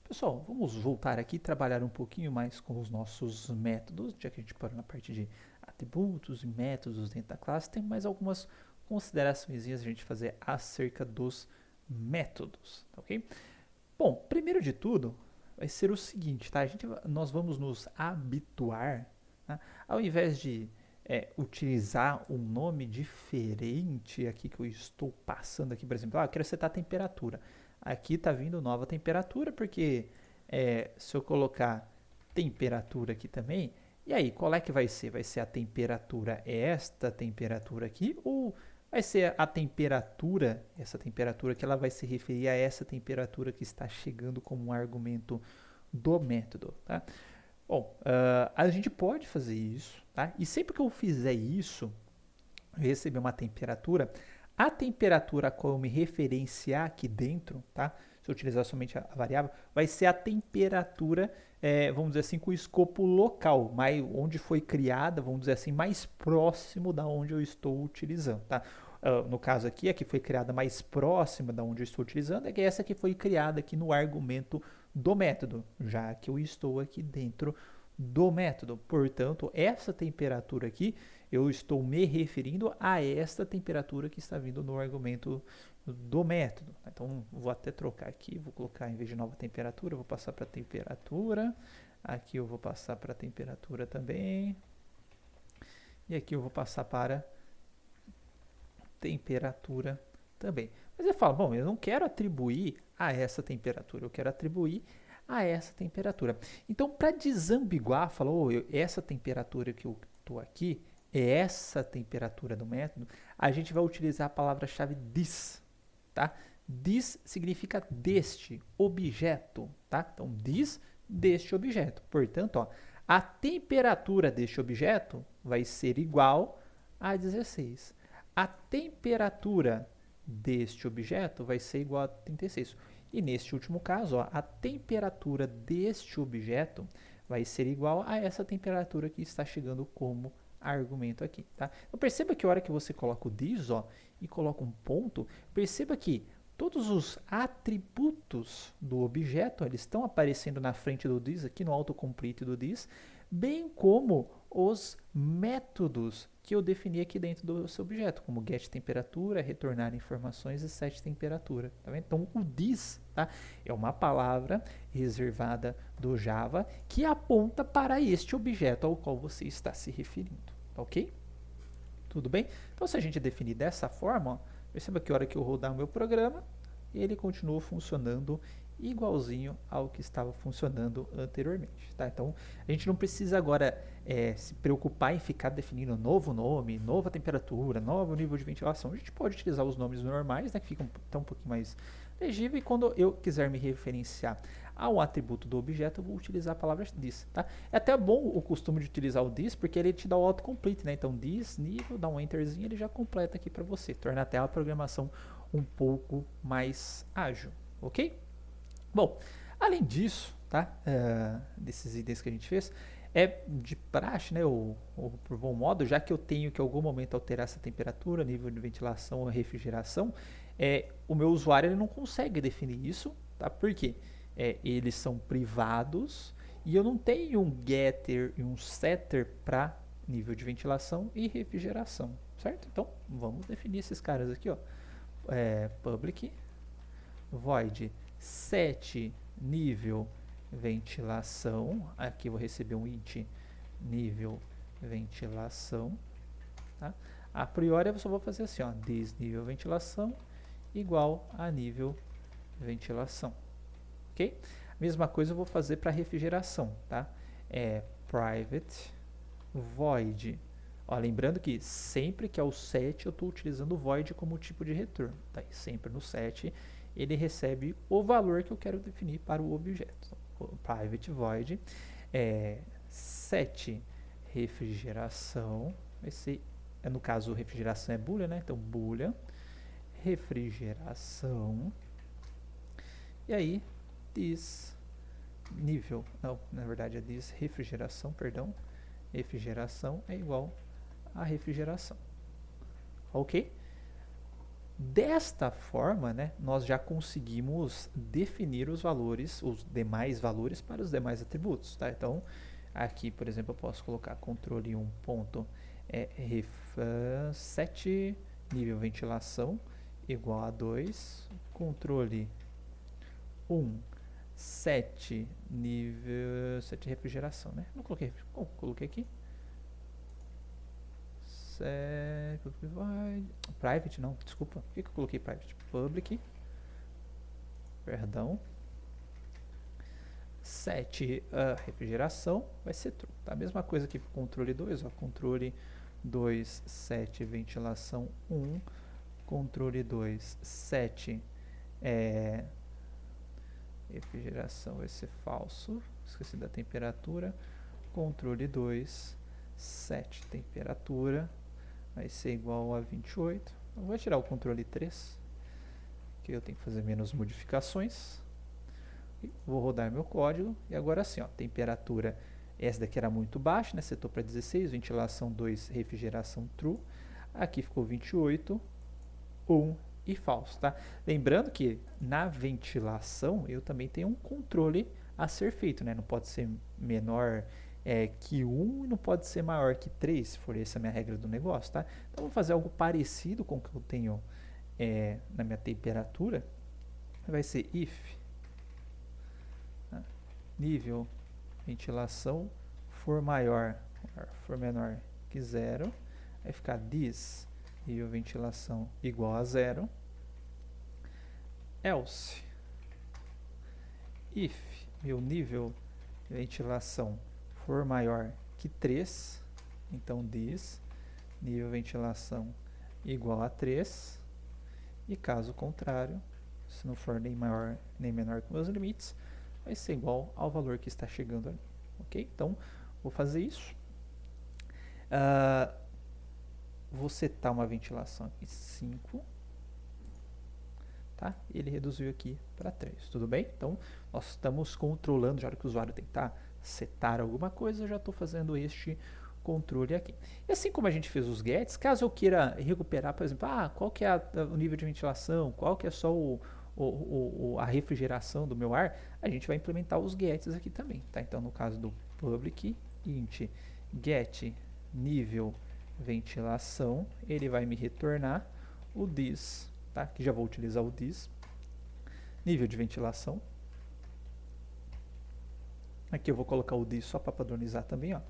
Pessoal, vamos voltar aqui e trabalhar um pouquinho mais com os nossos métodos, já que a gente parou na parte de atributos e métodos dentro da classe, tem mais algumas considerações a gente fazer acerca dos métodos, tá ok? Bom, primeiro de tudo, vai ser o seguinte, tá? Nós vamos nos habituar, tá? Ao invés de utilizar um nome diferente aqui que eu estou passando aqui, por exemplo, eu quero setar a temperatura. Aqui está vindo nova temperatura, porque se eu colocar temperatura aqui também, e aí, qual é que vai ser? Vai ser a temperatura esta temperatura aqui, ou vai ser a temperatura, essa temperatura que ela vai se referir a essa temperatura que está chegando como um argumento do método, tá? Bom, a gente pode fazer isso, tá? E sempre que eu fizer isso, eu receber uma temperatura, a temperatura a qual eu me referenciar aqui dentro, tá? Se eu utilizar somente a variável, vai ser a temperatura, vamos dizer assim, com o escopo local, onde foi criada, vamos dizer assim, mais próximo da onde eu estou utilizando, tá? No caso aqui, a que foi criada mais próxima da onde eu estou utilizando é que essa que foi criada aqui no argumento do método, já que eu estou aqui dentro do método. Portanto, essa temperatura aqui, eu estou me referindo a esta temperatura que está vindo no argumento do método. Então, vou até trocar aqui, vou colocar, em vez de nova temperatura, vou passar para temperatura. Aqui eu vou passar para temperatura também. E aqui eu vou passar para temperatura também. Mas eu falo, bom, eu não quero atribuir a essa temperatura, eu quero atribuir a essa temperatura. Então, para desambiguar, falou, essa temperatura que eu estou aqui é essa temperatura do método, a gente vai utilizar a palavra-chave this, tá? This significa deste objeto, tá? Então, this deste objeto. Portanto, ó, a temperatura deste objeto vai ser igual a 16. A temperatura deste objeto vai ser igual a 36. E neste último caso, ó, a temperatura deste objeto vai ser igual a essa temperatura que está chegando como argumento aqui, tá? Então perceba que a hora que você coloca o this, ó, e coloca um ponto, perceba que todos os atributos do objeto, eles estão aparecendo na frente do this, aqui no autocomplete do this, bem como os métodos que eu defini aqui dentro do seu objeto, como getTemperatura, retornar informações e setTemperatura. Tá vendo? Então, o this, tá, é uma palavra reservada do Java que aponta para este objeto ao qual você está se referindo. Tá ok? Tudo bem? Então, se a gente definir dessa forma, ó, perceba que a hora que eu rodar o meu programa, ele continua funcionando igualzinho ao que estava funcionando anteriormente, tá? Então, a gente não precisa agora se preocupar em ficar definindo novo nome, nova temperatura, novo nível de ventilação. A gente pode utilizar os nomes normais, né, que ficam um pouquinho mais legível, e quando eu quiser me referenciar ao atributo do objeto, eu vou utilizar a palavra this, tá? É até bom o costume de utilizar o this, porque ele te dá o autocomplete, né? Então, this, nível, dá um enterzinho, ele já completa aqui para você, torna até a programação um pouco mais ágil, ok? Bom, além disso, tá? Desses itens que a gente fez, é de praxe, né? Ou por bom modo, já que eu tenho que em algum momento alterar essa temperatura, nível de ventilação ou refrigeração, o meu usuário ele não consegue definir isso, tá? Por quê? Eles são privados e eu não tenho um getter e um setter para nível de ventilação e refrigeração, certo? Então, vamos definir esses caras aqui, ó. Public void set nível ventilação. Aqui eu vou receber um int nível ventilação, tá? A priori eu só vou fazer assim, ó, this nível ventilação igual a nível ventilação, ok? Mesma coisa eu vou fazer para refrigeração, tá? Private void. Ó, lembrando que sempre que é o set eu estou utilizando o void como tipo de retorno, tá? E sempre no set ele recebe o valor que eu quero definir para o objeto. Então, private void set refrigeração vai ser, no caso refrigeração é boolean, né? Então boolean refrigeração, e aí this nível, não, na verdade é this refrigeração, perdão, refrigeração é igual a refrigeração, ok? Desta forma, né, nós já conseguimos definir os valores, os demais valores para os demais atributos, tá? Então, aqui, por exemplo, eu posso colocar controle 1 ponto set nível ventilação igual a 2, controle 1 set nível set refrigeração, né? Não coloquei, coloquei aqui. Private, não, desculpa. Por que eu coloquei private? Public, perdão. Set refrigeração vai ser true. Tá? A mesma coisa aqui para o controle 2, ó, controle 2 set ventilação 1, controle 2 set refrigeração vai ser falso, esqueci da temperatura, controle 2 set temperatura vai ser igual a 28. Eu vou tirar o controle 3, que eu tenho que fazer menos modificações. Vou rodar meu código e agora sim, ó, temperatura, essa daqui era muito baixa, né? Setou para 16, ventilação 2, refrigeração true. Aqui ficou 28, 1 e falso, tá? Lembrando que na ventilação eu também tenho um controle a ser feito, né? Não pode ser menor que 1 e não pode ser maior que 3, se for essa a minha regra do negócio, tá? Então vou fazer algo parecido com o que eu tenho na minha temperatura. Vai ser if nível ventilação for menor que 0, vai ficar this nível ventilação igual a 0, else if meu nível de ventilação for maior que 3, então this nível ventilação igual a 3, e caso contrário, se não for nem maior nem menor que meus limites, vai ser igual ao valor que está chegando ali, ok? Então, vou fazer isso. Vou setar uma ventilação aqui 5, tá? Ele reduziu aqui para 3, tudo bem? Então, nós estamos controlando, já que o usuário tentar setar alguma coisa, eu já estou fazendo este controle aqui. E assim como a gente fez os gets, caso eu queira recuperar, por exemplo, qual que é o nível de ventilação, qual que é só a refrigeração do meu ar, a gente vai implementar os gets aqui também, tá? Então, no caso do public int get nível ventilação, ele vai me retornar o this, tá? Que já vou utilizar o this, nível de ventilação. Aqui eu vou colocar o this só para padronizar também, ó.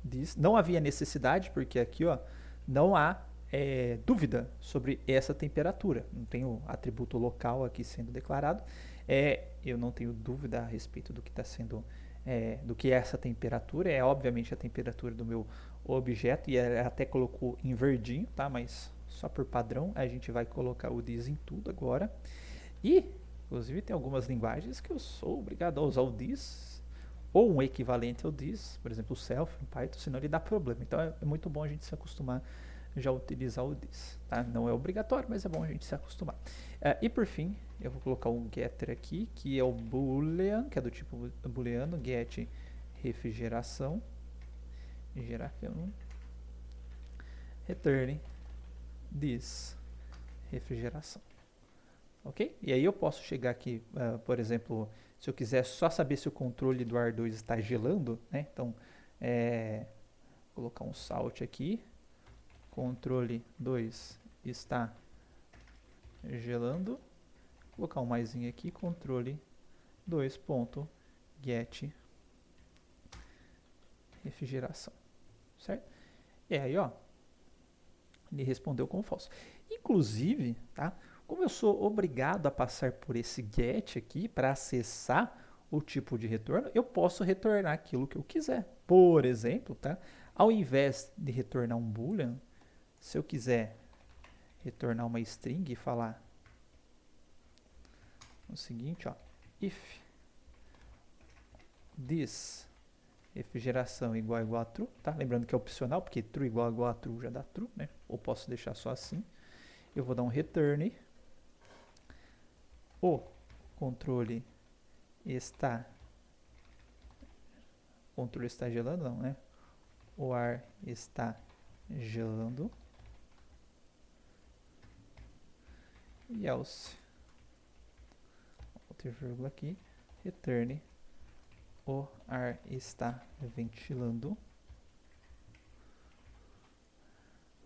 This. Não havia necessidade, porque aqui, ó, não há dúvida sobre essa temperatura. Não tem o atributo local aqui sendo declarado. Eu não tenho dúvida a respeito do que está sendo, do que é essa temperatura. É obviamente a temperatura do meu objeto, e ela até colocou em verdinho, tá? Mas só por padrão a gente vai colocar o this em tudo agora. E, inclusive, tem algumas linguagens que eu sou obrigado a usar o this ou um equivalente ao this, por exemplo, o self no Python, senão ele dá problema. Então é muito bom a gente se acostumar já a utilizar o this, tá? Não é obrigatório, mas é bom a gente se acostumar. E por fim, eu vou colocar um getter aqui, que é o boolean, que é do tipo booleano, get refrigeração, return this refrigeração. Ok? E aí eu posso chegar aqui, por exemplo, se eu quiser só saber se o controle do R2 está gelando, né? Então, colocar um salt aqui, controle 2 está gelando, colocar um maisinho aqui, controle 2.get refrigeração, certo? E aí, ó, ele respondeu como falso. Inclusive, tá? Como eu sou obrigado a passar por esse get aqui para acessar o tipo de retorno, eu posso retornar aquilo que eu quiser. Por exemplo, tá? Ao invés de retornar um boolean, se eu quiser retornar uma string e falar o seguinte, ó, if this refrigeração igual a true, tá? Lembrando que é opcional, porque true igual a true já dá true, né? Ou posso deixar só assim. Eu vou dar um return. O controle está gelando, não, né? O ar está gelando. e else, outra vírgula aqui, return, o ar está ventilando,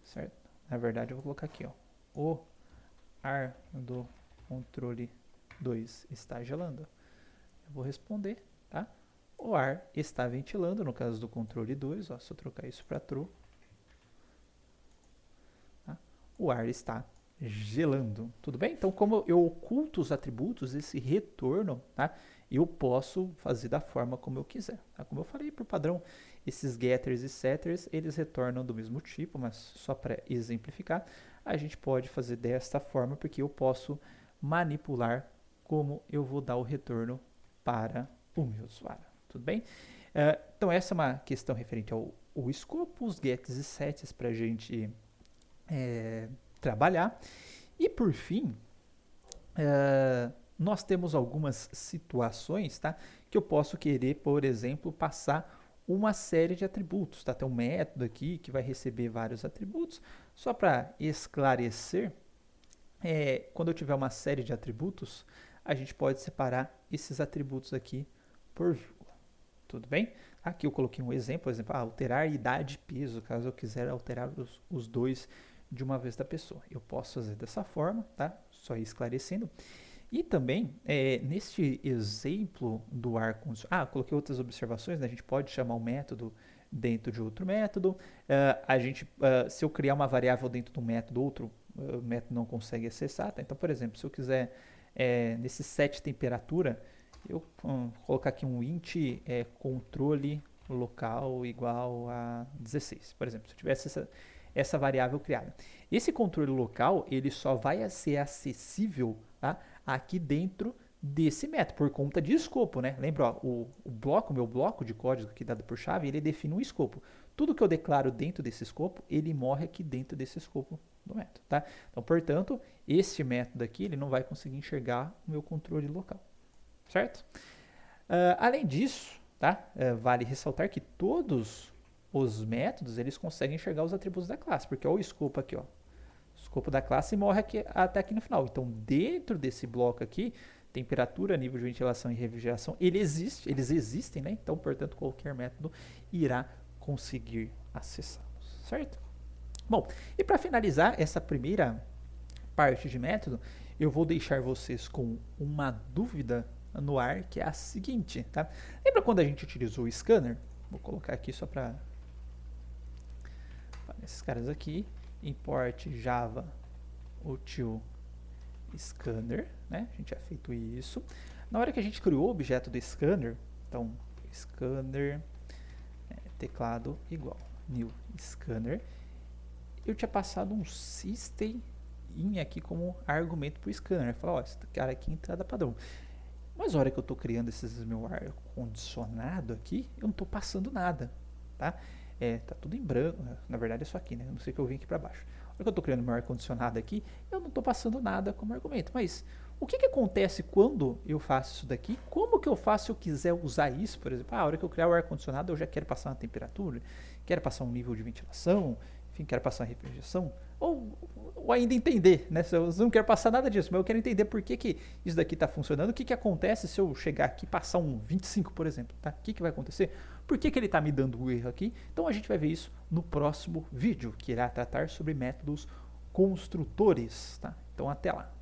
certo? Na verdade eu vou colocar aqui, ó, o ar do controle 2 está gelando. Eu vou responder, tá? O ar está ventilando, no caso do controle 2, ó, se eu trocar isso para true, tá? O ar está gelando, tudo bem? Então, como eu oculto os atributos, esse retorno, tá? Eu posso fazer da forma como eu quiser, tá? Como eu falei, por padrão, esses getters e setters, eles retornam do mesmo tipo, mas só para exemplificar, a gente pode fazer desta forma, porque eu posso manipular como eu vou dar o retorno para o meu usuário, tudo bem? Então, essa é uma questão referente ao escopo, os gets e sets para a gente trabalhar. E por fim, nós temos algumas situações, tá, que eu posso querer, por exemplo, passar uma série de atributos. Tá? Tem um método aqui que vai receber vários atributos. Só para esclarecer, quando eu tiver uma série de atributos, a gente pode separar esses atributos aqui por vírgula. Tudo bem? Aqui eu coloquei um exemplo, por exemplo, alterar idade e peso, caso eu quiser alterar os dois de uma vez da pessoa. Eu posso fazer dessa forma, tá? Só esclarecendo. E também, neste exemplo do ar-condicionado, coloquei outras observações, né? A gente pode chamar um método dentro de outro método. Se eu criar uma variável dentro de um método, outro método não consegue acessar, tá? Então, por exemplo, se eu quiser, nesse set temperatura, eu colocar aqui um int controle local igual a 16, por exemplo, se eu tivesse essa variável criada. Esse controle local, ele só vai ser acessível, tá, aqui dentro desse método, por conta de escopo, né? Lembra, ó, o meu bloco de código aqui dado por chave, ele define um escopo. Tudo que eu declaro dentro desse escopo, ele morre aqui dentro desse escopo do método, tá? Então, portanto, este método aqui, ele não vai conseguir enxergar o meu controle local, certo? Além disso, tá? Vale ressaltar que todos os métodos, eles conseguem enxergar os atributos da classe, porque ó, o escopo aqui, ó, o escopo da classe morre aqui, até aqui no final. Então, dentro desse bloco aqui, temperatura, nível de ventilação e refrigeração, eles existem, né? Então, portanto, qualquer método irá conseguir acessá-los, certo? Bom, e para finalizar essa primeira parte de método, eu vou deixar vocês com uma dúvida no ar, que é a seguinte, tá? Lembra quando a gente utilizou o scanner? Vou colocar aqui só para esses caras aqui, import java util scanner, né? A gente já feito isso. Na hora que a gente criou o objeto do scanner, então scanner teclado igual new scanner, eu tinha passado um system aqui como argumento para o scanner. Falar, ó, esse cara aqui é entrada padrão. Mas na hora que eu estou criando esses meu ar condicionado aqui, eu não estou passando nada, tá? Tá tudo em branco, na verdade é só aqui, né? Eu não sei que eu vim aqui para baixo. Na hora que eu estou criando meu ar condicionado aqui, eu não estou passando nada como argumento. Mas o que acontece quando eu faço isso daqui? Como que eu faço se eu quiser usar isso, por exemplo? A hora que eu criar o ar condicionado, eu já quero passar uma temperatura, quero passar um nível de ventilação, enfim, quero passar uma refrigeração, ou ainda entender, né? Eu não quero passar nada disso, mas eu quero entender por que isso daqui está funcionando, o que acontece se eu chegar aqui e passar um 25, por exemplo, tá? O que vai acontecer? Por que ele está me dando um erro aqui? Então a gente vai ver isso no próximo vídeo, que irá tratar sobre métodos construtores, tá? Então até lá.